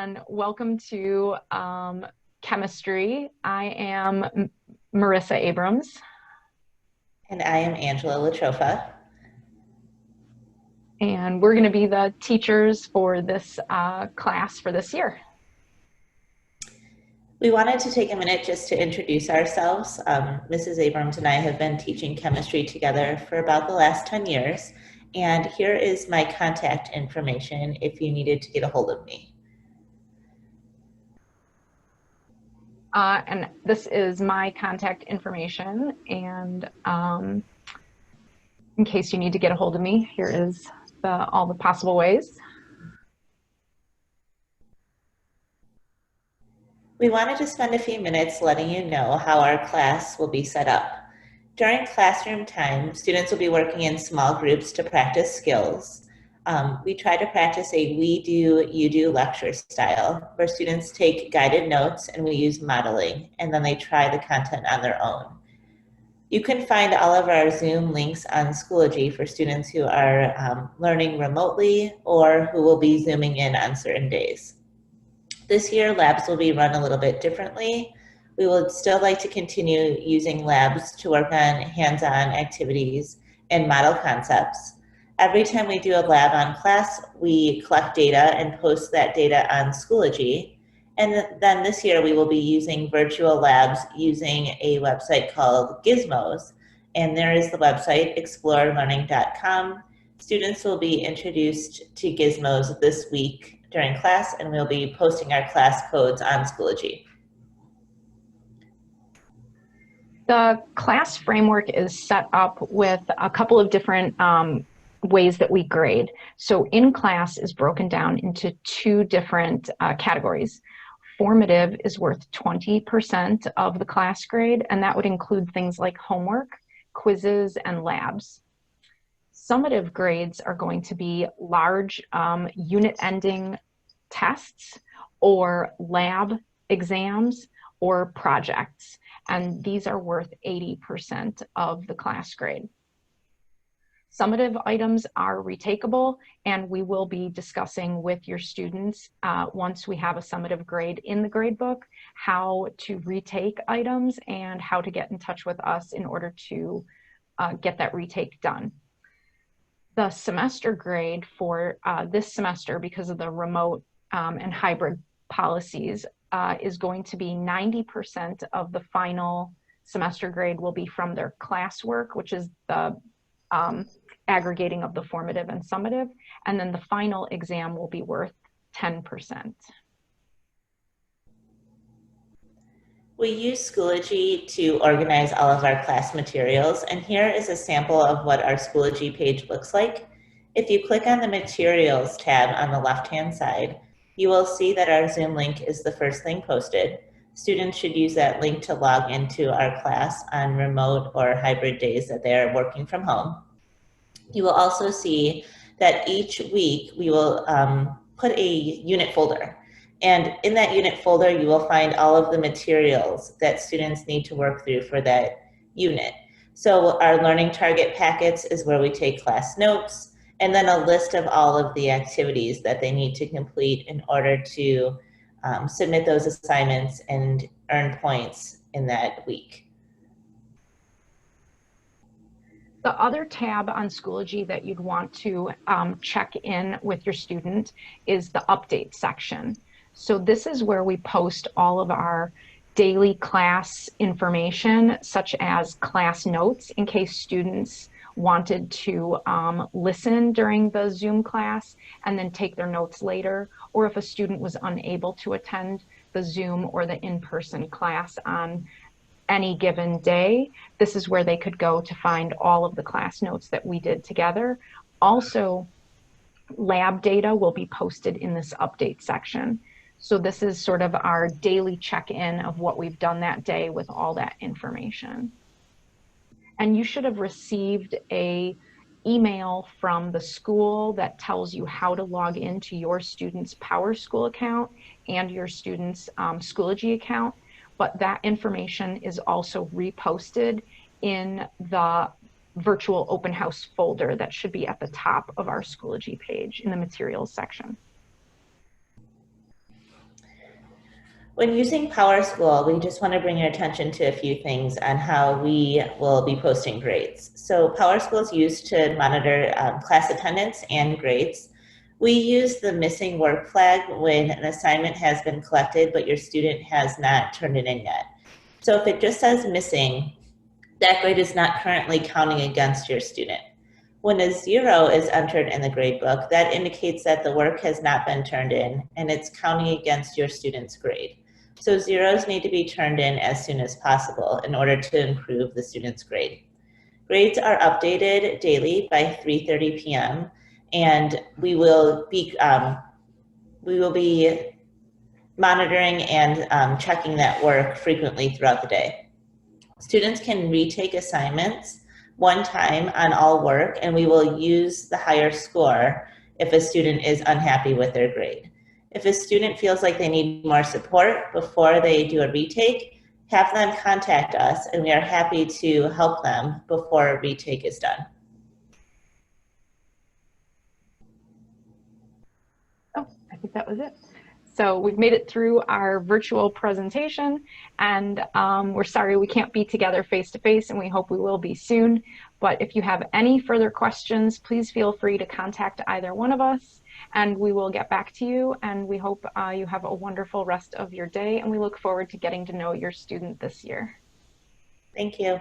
and welcome to chemistry. I am Marissa Abrams. And I am Angela Latrofa. And we're going to be the teachers for this class for this year. We wanted to take a minute just to introduce ourselves. Mrs. Abrams and I have been teaching chemistry together for about the last 10 years. And here is my contact information if you needed to get a hold of me. And this is my contact information. And in case you need to get a hold of me, here is all the possible ways. We wanted to spend a few minutes letting you know how our class will be set up. During classroom time, students will be working in small groups to practice skills. We try to practice a we do, you do lecture style, where students take guided notes and we use modeling, and then they try the content on their own. You can find all of our Zoom links on Schoology for students who are learning remotely or who will be Zooming in on certain days. This year, labs will be run a little bit differently. We would still like to continue using labs to work on hands-on activities and model concepts. Every time we do a lab on class, we collect data and post that data on Schoology. And then this year, we will be using virtual labs using a website called Gizmos. And there is the website, explorelearning.com. Students will be introduced to Gizmos this week during class, and we'll be posting our class codes on Schoology. The class framework is set up with a couple of different ways that we grade. So in class is broken down into two different categories. Formative is worth 20% of the class grade, and that would include things like homework, quizzes, and labs. Summative grades are going to be large unit-ending tests or lab exams or projects, and these are worth 80% of the class grade. Summative items are retakeable, and we will be discussing with your students once we have a summative grade in the gradebook how to retake items and how to get in touch with us in order to get that retake done. The semester grade for this semester, because of the remote and hybrid policies, is going to be 90% of the final semester grade will be from their classwork, which is the aggregating of the formative and summative, and then the final exam will be worth 10%. We use Schoology to organize all of our class materials, and here is a sample of what our Schoology page looks like. If you click on the Materials tab on the left-hand side, you will see that our Zoom link is the first thing posted. Students should use that link to log into our class on remote or hybrid days that they are working from home. You will also see that each week we will put a unit folder. And in that unit folder, you will find all of the materials that students need to work through for that unit. So our learning target packets is where we take class notes, and then a list of all of the activities that they need to complete in order to submit those assignments and earn points in that week. The other tab on Schoology that you'd want to check in with your student is the update section. So this is where we post all of our daily class information, such as class notes, in case students wanted to listen during the Zoom class and then take their notes later, or if a student was unable to attend the Zoom or the in-person class on any given day, this is where they could go to find all of the class notes that we did together. Also, lab data will be posted in this update section. So this is sort of our daily check-in of what we've done that day with all that information. And you should have received an email from the school that tells you how to log into your student's PowerSchool account and your student's Schoology account. But that information is also reposted in the virtual open house folder that should be at the top of our Schoology page in the materials section. When using PowerSchool, we just want to bring your attention to a few things on how we will be posting grades. So PowerSchool is used to monitor class attendance and grades. We use the missing work flag when an assignment has been collected, but your student has not turned it in yet. So if it just says missing, that grade is not currently counting against your student. When a 0 is entered in the gradebook, that indicates that the work has not been turned in and it's counting against your student's grade. So 0s need to be turned in as soon as possible in order to improve the student's grade. Grades are updated daily by 3:30 p.m. and we will be monitoring and checking that work frequently throughout the day. Students can retake assignments one time on all work, and we will use the higher score if a student is unhappy with their grade. If a student feels like they need more support before they do a retake, have them contact us, and we are happy to help them before a retake is done. Oh, I think that was it. So we've made it through our virtual presentation, and we're sorry we can't be together face to face, and we hope we will be soon. But if you have any further questions, please feel free to contact either one of us, and we will get back to you. And we hope you have a wonderful rest of your day, and we look forward to getting to know your student this year. Thank you.